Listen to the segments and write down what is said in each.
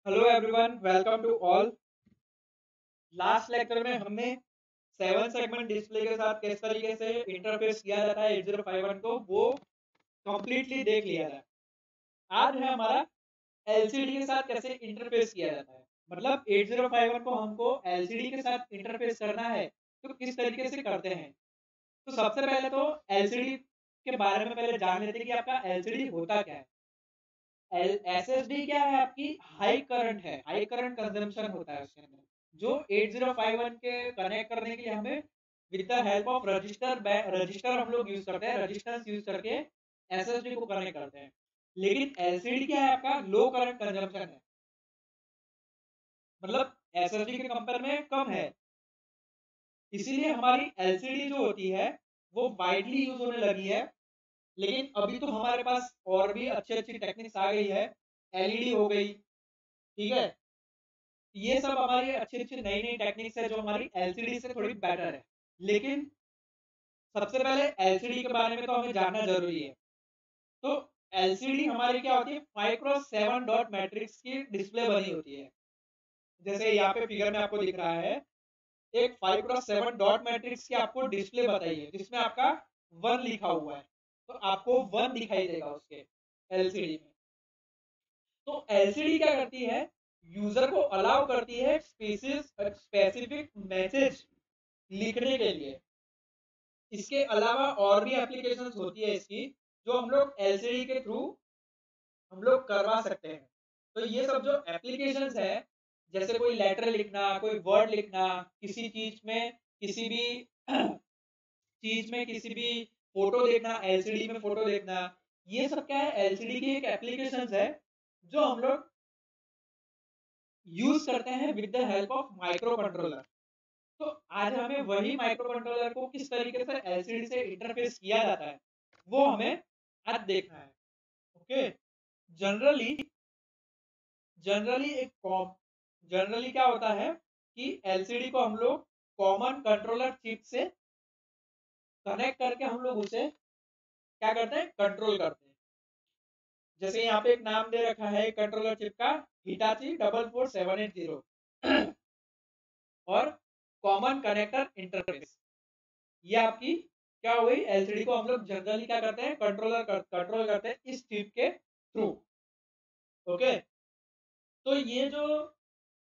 Hello everyone, welcome to all. Last lecture में हमने 7 segment display के साथ किस तरीके से इंटरफेस किया जाता है 8051 को वो कंप्लीटली देख लिया था। आज है हमारा एलसीडी के साथ कैसे इंटरफेस किया जाता है। मतलब 8051 को हमको एलसीडी के साथ इंटरफेस करना है तो किस तरीके से करते हैं। तो सबसे पहले तो एलसीडी के बारे में पहले जान लेते हैं कि आपका एलसीडी होता क्या है। एसएसडी क्या है? आपकी हाई करंट है, हाई करंट कंजम्पशन होता है उसके अंदर, जो 8051 के कनेक्ट करने के लिए हमें with the help of register हम लोग यूज करते हैं, रजिस्टर्स यूज करके एसएसडी को कनेक्ट करते हैं। लेकिन एलसीडी क्या है? आपका लो करंट कंजम्पशन है, मतलब एसएसडी के कंपेयर में कम है। इसीलिए हमारी एलसीडी जो होती है वो वाइडली यूज होने लगी है। लेकिन अभी तो हमारे पास और भी अच्छी अच्छी टेक्निक्स आ गई है, एलईडी हो गई, ठीक है। ये सब हमारी अच्छी अच्छी नई नई टेक्निक्स है जो हमारी एलसीडी से थोड़ी बेटर है। लेकिन सबसे पहले एलसीडी के बारे में तो हमें जानना जरूरी है। तो एलसीडी हमारी क्या होती है? 5x7 डॉट मैट्रिक्स की डिस्प्ले बनी होती है। जैसे यहाँ पे फिगर में आपको दिख रहा है, एक 5x7 डॉट मैट्रिक्स की आपको डिस्प्ले बताई है जिसमें आपका 1 लिखा हुआ है। तो आपको 1 दिखाई देगा उसके एलसीडी में। तो एलसीडी क्या करती है? यूजर को अलाउ करती है स्पेसिफिक मैसेज लिखने के लिए। इसके अलावा और भी एप्लीकेशंस होती है इसकी, जो हम लोग एलसीडी के थ्रू हम लोग करवा सकते हैं। तो ये सब जो एप्लीकेशंस है, जैसे कोई लेटर लिखना, कोई वर्ड लिखना, किसी चीज में किसी भी चीज में किसी भी फोटो देखना, एलसीडी में फोटो देखना, ये सब क्या है? एलसीडी की एक एप्लीकेशंस है जो हम लोग यूज करते हैं with the help of micro controller. तो आज हमें वही माइक्रो कंट्रोलर को किस तरीके से एलसीडी से इंटरफेस किया जाता है वो हमें आज देखना है। ओके। जनरली जनरली एक कॉम जनरली क्या होता है कि एलसीडी को हम लोग कॉमन कंट्रोलर चिप से कनेक्ट करके हम लोग उसे क्या करते हैं? कंट्रोल करते हैं। जैसे यहाँ पे एक नाम दे रखा है कंट्रोलर चिप का, हिटाची 44780 और कॉमन कनेक्टर इंटरफेस। ये आपकी क्या हो गई? एलसीडी को हम लोग जनरली क्या करते हैं? कंट्रोल करते हैं इस चिप के थ्रू। ओके। तो ये जो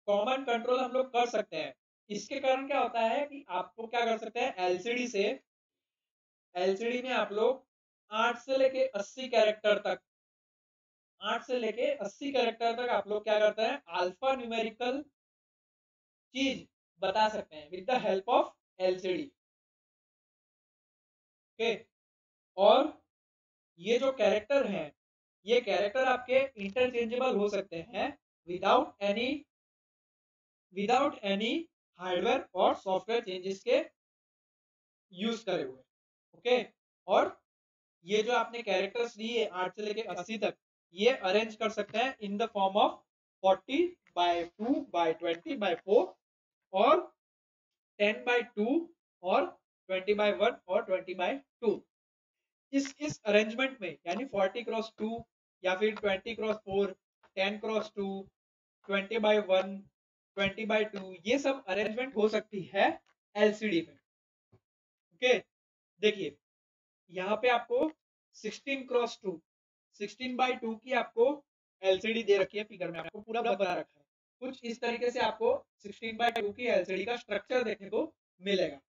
कॉमन कंट्रोल हम लोग कर सकते हैं, इसके कारण क्या होता है कि आपको क्या कर सकते हैं? एलसीडी में आप लोग 8 से लेके 80 कैरेक्टर तक 8 से लेके 80 कैरेक्टर तक आप लोग क्या करते हैं? अल्फा न्यूमेरिकल चीज बता सकते हैं with the help of LCD. Okay. और ये जो कैरेक्टर हैं, ये कैरेक्टर आपके इंटरचेंजेबल हो सकते हैं without any without any hardware और सॉफ्टवेयर चेंजेस के यूज करे हुए। ओके। और ये जो आपने कैरेक्टर्स दिए 8 से लेके 80 तक, ये अरेंज कर सकते हैं इन द फॉर्म ऑफ 40/2/20/4 और 10/2 और 20/1 और 20/2। इस अरेंजमेंट में यानी 40x2 या फिर 20x4, 10x2, 20/1, 20/2, ये सब अरेंजमेंट हो सकती है एलसीडी में। ओके। देखिए यहाँ पे आपको 16x2 16/2 की आपको एलसीडी दे रखी है। फिगर में आपको पूरा बता रखा है। कुछ इस तरीके से आपको 16/2 की एलसीडी का स्ट्रक्चर देखने को मिलेगा।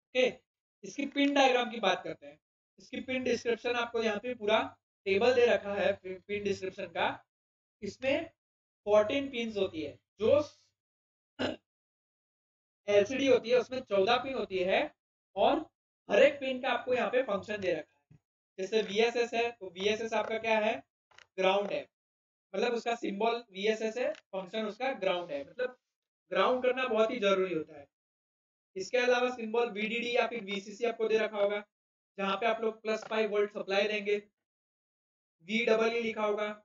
ओके। इसकी पिन डायग्राम की बात करते हैं। इसकी पिन डिस्क्रिप्शन आपको यहाँ पे पूरा टेबल दे रखा है पिन डिस्क्रिप्शन का। इसमें 14 पिन होती है। जो एलसीडी होती है उसमें 14 पिन होती है और हर एक पिन का आपको यहाँ पे फंक्शन दे रखा है। जैसे वीएसएस है तो वीएसएस आपका क्या है? ग्राउंड है, मतलब उसका सिंबल वीएसएस है, फंक्शन उसका ग्राउंड है। मतलब ग्राउंड करना बहुत ही जरूरी होता है। इसके अलावा सिंबल वीडीडी या फिर वीसीसी आपको दे रखा होगा, जहां पे आप लोग +5 वोल्ट सप्लाई देंगे। वी लिखा होगा,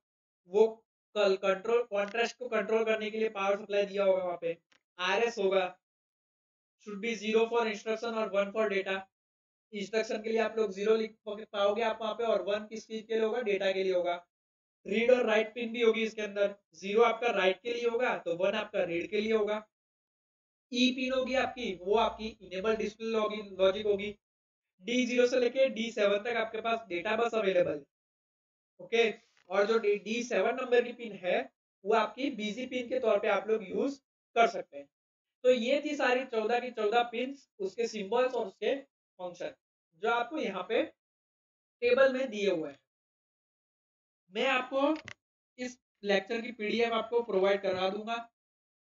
वो कंट्रोल कॉन्ट्रास्ट को कंट्रोल करने के लिए पावर सप्लाई दिया होगा। वहां पे आरएस होगा, शुड बी 0 फॉर इंस्ट्रक्शन और 1 फॉर डेटा। इंस्ट्रक्शन के लिए आप लोग 0 लिख पाओगे आप वहां पे, और 1 किस चीज के लिए होगा? डेटा के लिए होगा। रीड और राइट पिन भी होगी इसके अंदर। 0 आपका राइट के लिए होगा तो 1 आपका रीड के लिए होगा। ई पिन होगी आपकी, वो आपकी इनेबल डिस्प्ले लॉजिक होगी। D0 से लेके D7 तक आपके पास डेटा बस अवेलेबल है। ओके, और जो D7 नंबर की पिन है वो आपकी बिजी पिन के तौर पे आप लोग यूज कर सकते हैं। तो ये थी सारी 14 की 14 पिन, उसके सिंबल्स और उसके फंक्शन जो आपको यहाँ पे टेबल में दिए हुए हैं। मैं आपको इस लेक्चर की पीडीएफ आपको प्रोवाइड करा दूंगा,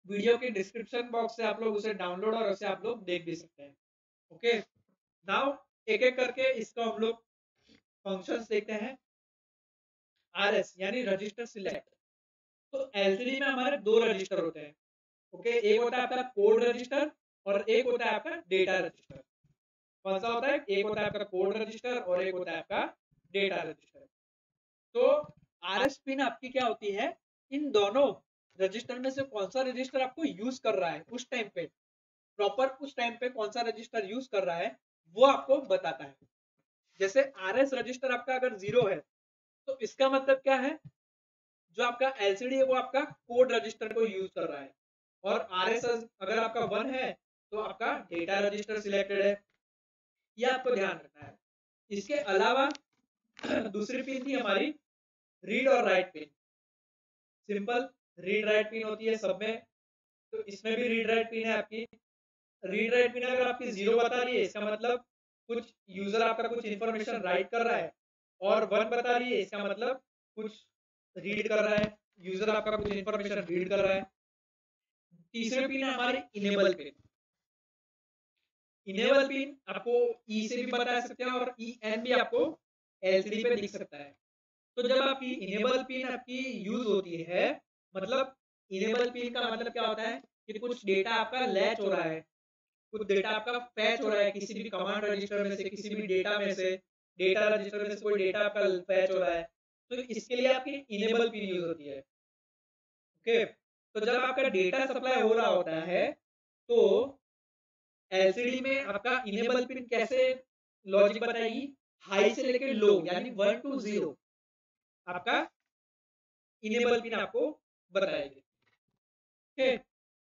वीडियो के डिस्क्रिप्शन बॉक्स से आप लोग उसे डाउनलोड और उसे आप लोग देख भी सकते हैं। ओके, नाउ एक एक करके इसका हम लोग फंक्शंस देखते हैं। आरएस यानी रजिस्टर सिलेक्ट। तो एलसीडी में हमारे दो रजिस्टर होते हैं। ओके, एक होता है आपका कोड रजिस्टर और एक होता है आपका डेटा रजिस्टर। कौन सा होता है? एक होता है आपका कोड रजिस्टर और एक होता है आपका डेटा रजिस्टर। तो आरएस पिन आपकी क्या होती है? इन दोनों रजिस्टर में से कौन सा रजिस्टर आपको यूज कर रहा है उस टाइम पे, प्रॉपर उस टाइम पे कौन सा रजिस्टर यूज कर रहा है वो आपको बताता है। जैसे आरएस रजिस्टर आपका अगर 0 है तो इसका मतलब क्या है? जो आपका एलसीडी है वो आपका कोड रजिस्टर को यूज कर रहा है, और आरएस अगर आपका 1 है तो आपका डेटा रजिस्टर सिलेक्टेड है। ये आपको ध्यान रखना है। इसके अलावा दूसरी पिन थी हमारी रीड और right pin. Simple read write pin होती है सब में, तो इसमें भी रीड राइट पिन है आपकी। रीड राइट पिन अगर आपकी 0 बता रही है इसका मतलब कुछ यूजर आपका कुछ इंफॉर्मेशन राइट कर रहा है, और 1 बता रही है इसका मतलब कुछ रीड कर रहा है, यूजर आपका कुछ इंफॉर्मेशन रीड कर रहा है। तीसरी पिन है हमारी इनेबल पिन। इनेबल पिन आपको ई से भी बता सकते हैं और ई एन भी आपको एलसीडी पे दिख सकता है। तो जब आपकी इनेबल पिन आपकी यूज होती है, मतलब इनेबल पिन का मतलब क्या होता है कि कुछ डेटा आपका लैच हो रहा है, कुछ डेटा आपका फैच हो रहा है किसी भी कमांड रजिस्टर में से, किसी भी डेटा में से, डेटा रजिस्टर में से कोई डेटा आपका फैच हो रहा है, तो इसके लिए आपकी इनेबल पिन यूज होती है। ओके, तो जब आपका डेटा सप्लाई हो रहा होता है तो एलसीडी में आपका इनेबल पिन कैसे लॉजिक बताएगी? हाई से लेकर लो यानी 1 to 0 आपका इनेबल पिन आपको बताएगी। ओके,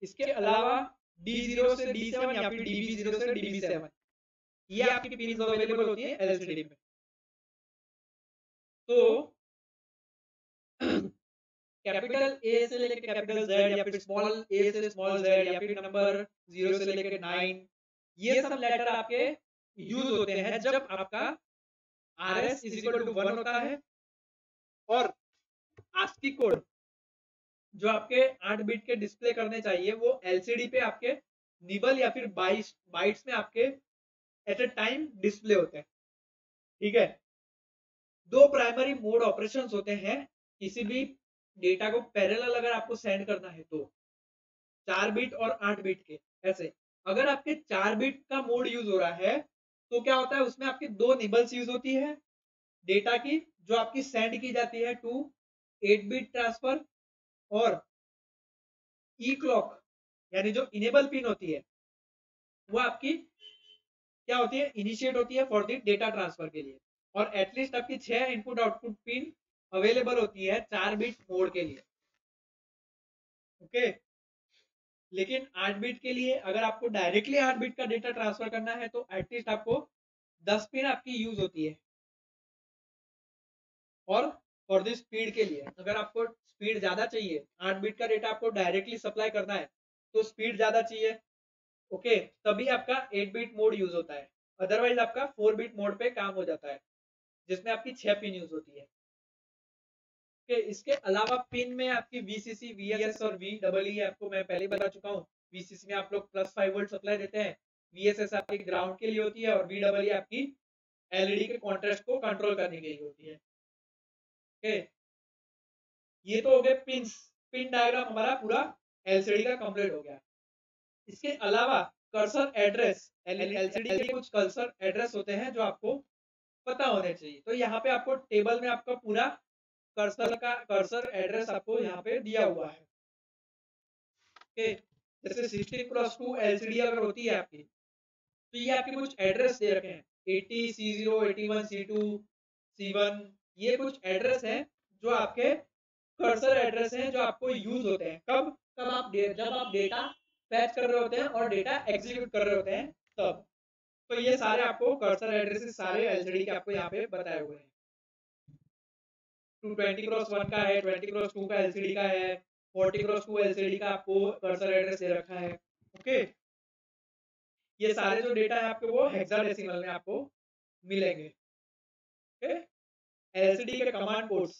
इसके अलावा D0 से D7 या फिर DB0 से DB7 ये आपकी पिन अवेलेबल होती है एलसीडी में। तो कैपिटल ए से लेकर कैपिटल जेड या फिर स्मॉल ए से स्मॉल जेड या फिर नंबर 0 से लेकर 9, ये सब लेटर आपके यूज होते हैं जब आपका RS इज इक्वल टू 1 होता है और ASCII कोड जो आपके 8 बिट के डिस्प्ले करने चाहिए वो एलसीडी पे आपके निबल या फिर बाइट्स में आपके एट ए टाइम डिस्प्ले होते हैं। ठीक है, दो प्राइमरी मोड ऑपरेशंस होते हैं किसी भी डेटा को पैरेलल अगर आपको सेंड करना है तो, 4 बिट और 8 बिट के। ऐसे अगर आपके 4 बिट का मोड यूज हो रहा है तो क्या होता है उसमें आपकी दो निबल्स यूज होती है डेटा की, जो आपकी सेंड की जाती है टू 8 बिट ट्रांसफर, और ई क्लॉक यानी जो इनेबल पिन होती है वो आपकी क्या होती है? इनिशिएट होती है फॉर द डेटा ट्रांसफर के लिए, और एटलीस्ट आपकी 6 इनपुट आउटपुट पिन अवेलेबल होती है 4 बिट मोड के लिए। ओके, लेकिन 8 बिट के लिए अगर आपको डायरेक्टली 8 बिट का डेटा ट्रांसफर करना है तो एटलीस्ट आपको 10 पिन आपकी यूज होती है। और फॉर द स्पीड के लिए अगर आपको स्पीड ज्यादा चाहिए, 8 बिट का डेटा आपको डायरेक्टली सप्लाई करना है तो स्पीड ज्यादा चाहिए, ओके, तभी आपका 8 बिट मोड यूज होता है। अदरवाइज आपका 4 बिट मोड पे काम हो जाता है जिसमें आपकी 6 पिन यूज होती है। ओके, इसके अलावा पिन में आपकी VCC, VSS और VEE आपको मैं पहले बता चुका हूँ। VCC में आप लोग +5 वोल्ट सप्लाई देते हैं, VSS आपकी ग्राउंड के लिए होती है और VEE आपकी एलईडी के कॉन्ट्रास्ट को कंट्रोल करने के लिए होती है। ओके, ये तो हो गए पिन। पिन डायग्राम हमारा पूरा एलसीडी का कंप्लीट हो गया। इसके अलावा कर्सर एड्रेस, एलसीडी के लिए कुछ कर्सर एड्रेस होते हैं जो आपको पता होने चाहिए। तो यहाँ पे आपको टेबल में आपका पूरा कर्सर एड्रेस आपको यहाँ पे दिया हुआ है। ओके, जैसे 16x2 एलसीडी अगर होती है आपकी तो ये आपके कुछ एड्रेस दे रखे हैं, 80 C0 81 C2 C1, ये कुछ एड्रेस हैं जो आपके कर्सर एड्रेस हैं जो आपको यूज होते हैं कब, जब आप डेटा फैच कर रहे होते हैं और डेटा एग्जीक्यूट कर रहे होते हैं तब। तो ये सारे आपको कर्सर एड्रेसेस सारे एलसीडी के आपको यहाँ पे बताए हुए हैं। 20x1 का है, 20x2 का एलसीडी का है, 40x2 एलसीडी का आपको कर्सर एड्रेस दे रखा है। ओके, ये सारे जो डेटा है आपके वो हेक्साडेसिमल में आपको मिलेंगे। ओके, एलसीडी के कमांड कोड्स,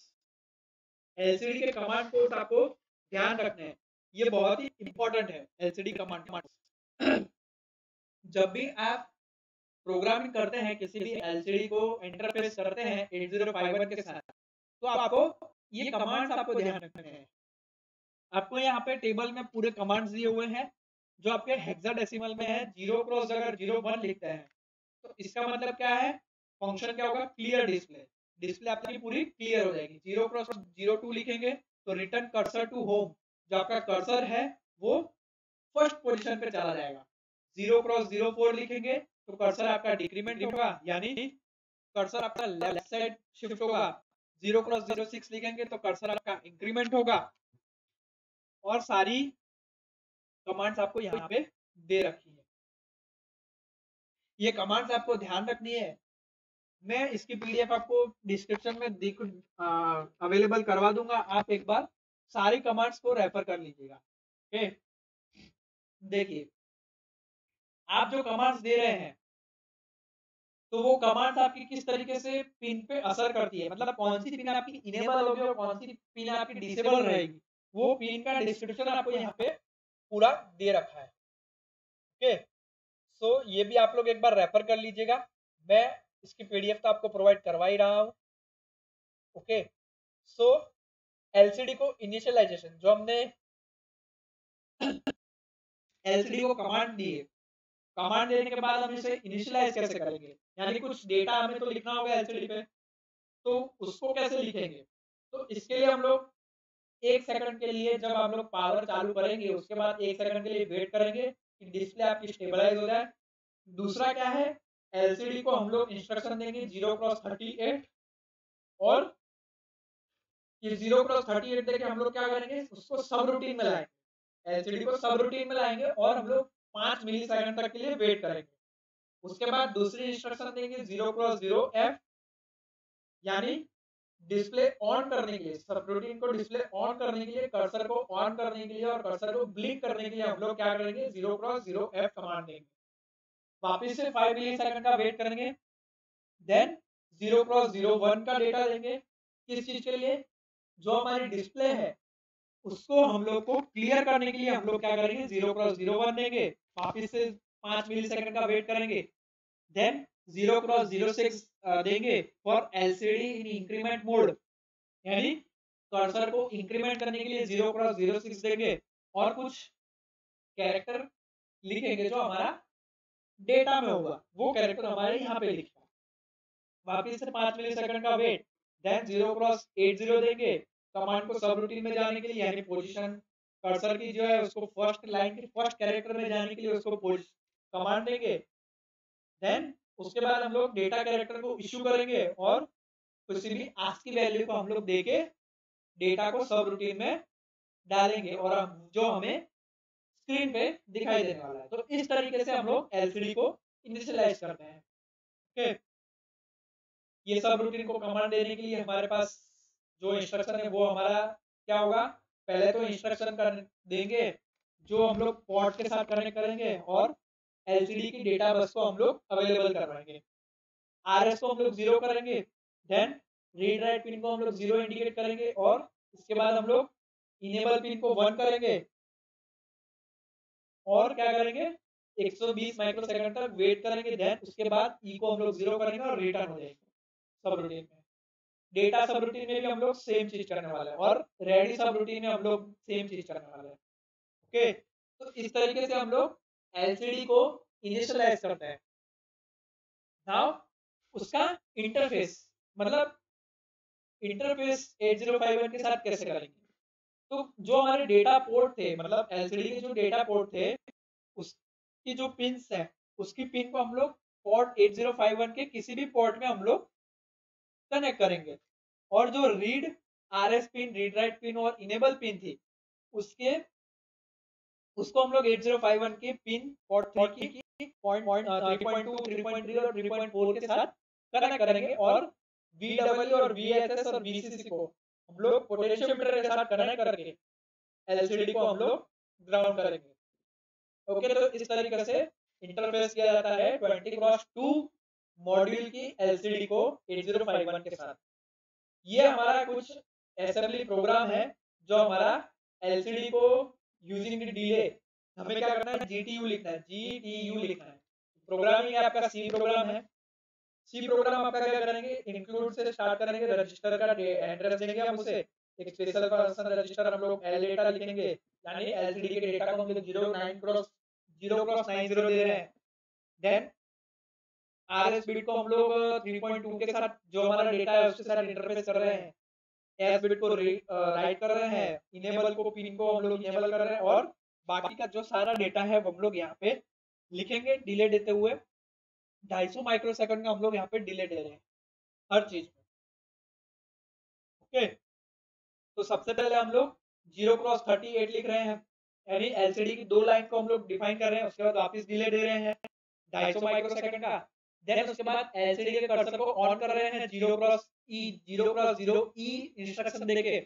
एलसीडी के कमांड कोड्स आपको ध्यान रखने हैं, ये बहुत ही इंपॉर्टेंट है। एलसीडी कमांड जब भी आप प्रोग्रामिंग करते हैं किसी भी एलसीडी को इंटरफेस करते हैं 8051 के साथ, तो आपको ये कमांड्स आपको ध्यान रखने हैं। आपको यहाँ पे टेबल में पूरे कमांड्स दिए हुए हैं जो आपके हेक्साडेसिमल में है। 0x अगर 01 लिखते हैं तो इसका मतलब क्या है, फंक्शन क्या होगा, क्लियर डिस्प्ले, डिस्प्ले आपकी पूरी क्लियर हो जाएगी। 0x02 लिखेंगे तो रिटर्न कर्सर टू होम, जो आपका कर्सर है वो फर्स्ट पोजीशन पे चला जाएगा। 0x04 लिखेंगे तो कर्सर आपका डिक्रीमेंट होगा, यानी कर्सर आपका लेफ्ट साइड शिफ्ट होगा। 0x06 लिखेंगे तो कर्सर आपका इंक्रीमेंट होगा। और सारी कमांड्स आपको यहाँ पे दे रखी है। ये कमांड्स आपको ध्यान रखनी है। मैं इसकी पीडीएफ आपको डिस्क्रिप्शन में अवेलेबल करवा दूंगा, आप एक बार सारी कमांड्स को रेफर कर लीजिएगा। ओके, देखिए आप जो कमांड्स दे रहे हैं तो वो कमांड्स आपकी किस तरीके से पिन पे असर करती है, मतलब कौन सी पिन आपकी इनेबल होगी और कौन सी पिन आपकी डिसेबल रहेगी, वो पिन का डिस्क्रिप्शन आपको यहाँ पे पूरा दे रखा है। ओके, सो ये भी आप लोग एक बार रेफर कर लीजिएगा, मैं इसकी पीडीएफ तो आपको प्रोवाइड करवा ही रहा हूँ। ओके, सो एलसीडी को इनिशियलाइजेशन, जो हमने एलसीडी को कमांड दिए, कमांड देने के बाद हम इसे इनिशियलाइज कैसे करेंगे, यानी कुछ डेटा हमें तो लिखना होगा एलसीडी पे, तो उसको कैसे लिखेंगे। तो इसके लिए हम लोग 1 सेकंड के लिए जब हम लोग पावर चालू करेंगे उसके बाद 1 सेकंड के लिए वेट करेंगे कि डिस्प्ले आपकी स्टेबलाइज हो जाए। दूसरा क्या है, एलसीडी को हम लोग इंस्ट्रक्शन देंगे 0x38 और ये 0x38 देके हम लोग क्या करेंगे, उसको सब रूटीन में लाएंगे, एलसीडी को सब रूटीन में लाएंगे और हम लोग 5 मिली सेकंड तक के लिए वेट करेंगे। उसके बाद दूसरी इंस्ट्रक्शन देंगे 0x0F, यानी डिस्प्ले ऑन करने के लिए, सब रूटीन को डिस्प्ले ऑन करने के लिए, कर्सर को ऑन करने के लिए और कर्सर को ब्लिंक करने के लिए हम लोग क्या करेंगे, 0x0F कमांड देंगे। वापिस से 5 मिली सेकंड का वेट करेंगे, देन 0x01 का डेटा देंगे। किस चीज के लिए, जो हमारी डिस्प्ले है उसको हम लोग को क्लियर करने के लिए हम लोग क्या करेंगे, 0x01 देंगे, वापिस से 5 मिली सेकंड का वेट करेंगे, देन 0x06 देंगे for LCD in increment mode, यानी कर्सर को इंक्रीमेंट करने के लिए 0x06 देंगे और कुछ कैरेक्टर लिखेंगे जो हमारा डेटा में होगा, वो कैरेक्टर हमारे यहाँ पे लिखेगा। वापिस से 5 मिली सेकंड का वेट, देन 0x80 देंगे कमांड को सब रूटीन में जाने के लिए, यानी पोजीशन कर्सर की जो है उसको फर्स्ट लाइन के फर्स्ट कैरेक्टर में जाने के लिए उसको कमांड देंगे। देन उसके बाद हम लोग डेटा कैरेक्टर को इश्यू करेंगे और किसी भी आस्की वैल्यू को हम लोग देके डेटा को सब रूटीन में डालेंगे और जो हमें स्क्रीन पे दिखाई देने वाला है। तो इस तरीके से हम लोग एलसीडी को इनिशियलाइज करते हैं। ओके, ये सब रूटीन को कमांड देने के लिए हमारे पास जो इंस्ट्रक्शन है वो हमारा क्या होगा, पहले तो इंस्ट्रक्शन कर देंगे जो हम लोग पोर्ट के साथ कनेक्ट करेंगे और एलसीडी की डेटा बस को हम लोग अवेलेबल करवाएंगे। आरएस को हम लोग 0 करेंगे, देन रीड राइट पिन को हम लोग 0 इंडिकेट करेंगे और इसके बाद हम लोग इनेबल पिन को 1 करेंगे और क्या करेंगे, 120 माइक्रोसेकंड तक वेट करेंगे, देन उसके बाद ई को हम लोग 0 करेंगे और रिटर्न हो जाएंगे सब रूटीन में। डेटा सब रूटीन में भी हम लोग सेम चीज करने वाले हैं और रेडी सब रूटीन में हम लोग सेम चीज करने वाले हैं। ओके, तो इस तरीके से हम लोग एलसीडी को इनिशियलाइज करते हैं। नाउ उसका इंटरफेस, मतलब इंटरफेस 8051 के साथ कैसे करेंगे, तो जो हमारे डेटा पोर्ट थे, मतलब एलसीडी के जो डेटा पोर्ट थे उसकी जो पिन्स है उसकी पिन को हम लोग पोर्ट 8051 के किसी भी पोर्ट में हम लोग कनेक्ट करेंगे और जो read RS pin, read write pin और इनेबल पिन थी, उसको हम लोग 8051 के पिन पोर्ट 3 की 3.2, 3.3 और 3.4 के साथ कनेक्ट करेंगे और VW और VSS और VCC को हम लोग पोटेंशियोमीटर के साथ कनेक्ट करके LCD को हम लोग ग्राउंड करेंगे। ओके, तो इस तरीके से इंटरफेस किया जाता है 20x2 मॉड्यूल की LCD को 8051 के साथ। ये हमारा कुछ असेंबली प्रोग्राम है जो हमारा LCD को यूजिंग द डिले, हमें क्या करना है, GTU लिखना है, GTU लिखना है। प्रोग्रामिंग है आपका सी प्रोग्राम है। सी प्रोग्राम आपका क्या करेंगे, इंक्लूड से स्टार्ट करेंगे, रजिस्टर का एड्रेस देंगे हम उसे, एक स्पेशल पर्सन रजिस्टर हम लोग एल डेटा लिखेंगे, यानी LCD के डेटा को हम लोग 0x90 दे रहे हैं। देन RS बिट को हम लोग 3.2 के साथ जो हमारा डेटा है उसके साथ इंटरफेस कर रहे हैं, एस बिट को राइट कर रहे हैं, इनेबल को पिन को हम लोग इनेबल कर रहे हैं और बाकी का जो सारा डेटा है वो हम लोग यहाँ पे लिखेंगे डिले देते हुए। 250 माइक्रोसेकंड का हम लोग यहाँ पे डिले दे रहे हैं हर चीज में। ओके, तो सबसे पहले हम लोग 0x38 लिख रहे हैं, यानी LCD की 2 लाइन को हम लोग डिफाइन कर रहे हैं, उसके बाद वापस डिले दे रहे हैं 250 माइक्रोसेकंड का। देन उसके बाद LCD के कर्सर को ऑन कर रहे हैं 0x0E इंस्ट्रक्शन देके।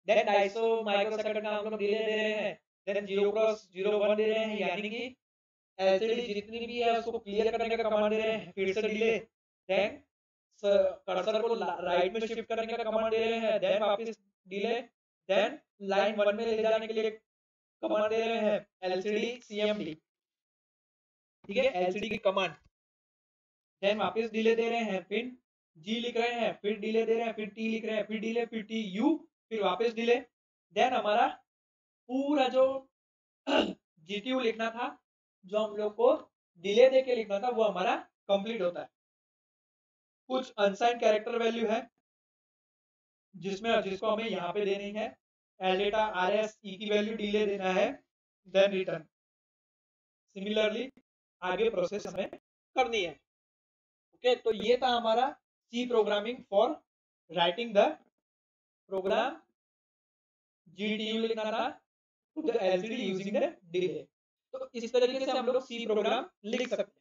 देन 250 माइक्रोसेकंड का हम लोग डिले दे रहे हैं। देन 0x01 दे रहे हैं, यानी कि LCD जितनी भी है उसको क्लियर करने का कमांड दे रहे हैं, फिर से डिले। देन कर्सर को राइट में शिफ्ट करने का कमांड दे रहे हैं, देन वापस डिले। देन लाइन 1 में ले जाने के लिए कमांड दे रहे हैं LCD CMD, ठीक है, LCD की कमांड। देन वापस डिले दे रहे हैं, फिर G लिख रहे हैं, फिर डिले दे रहे हैं, फिर T लिख रहे हैं, फिर डिले, फिर TU, फिर वापस डिले। देन हमारा पूरा जो GTU लिखना था, जो हम लोग को डिले दे के लिखना था, वो हमारा कंप्लीट होता है। कुछ अनसाइंड कैरेक्टर वैल्यू है जिसको हमें यहाँ पे देनी है, एलडेटा RS E की वैल्यू डिले देना है, देन रिटर्न। सिमिलरली आगे प्रोसेस हमें करनी है। ओके, तो ये था हमारा C programming for writing the program GTU लिखना था to the LCD using the delay. तो इस तरीके से हम लोग सी प्रोग्राम लिख सकते हैं।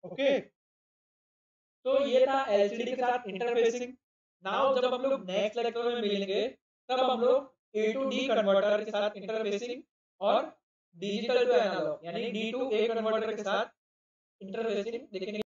ओके, तो ये था LCD के साथ इंटरफेसिंग। नाउ जब हम लोग नेक्स्ट लेक्चर में मिलेंगे तब हम लोग A to D कन्वर्टर के साथ इंटरफेसिंग और डिजिटल टू एनालॉग यानी D to A कन्वर्टर के साथ इंटरफेसिंग देखेंगे।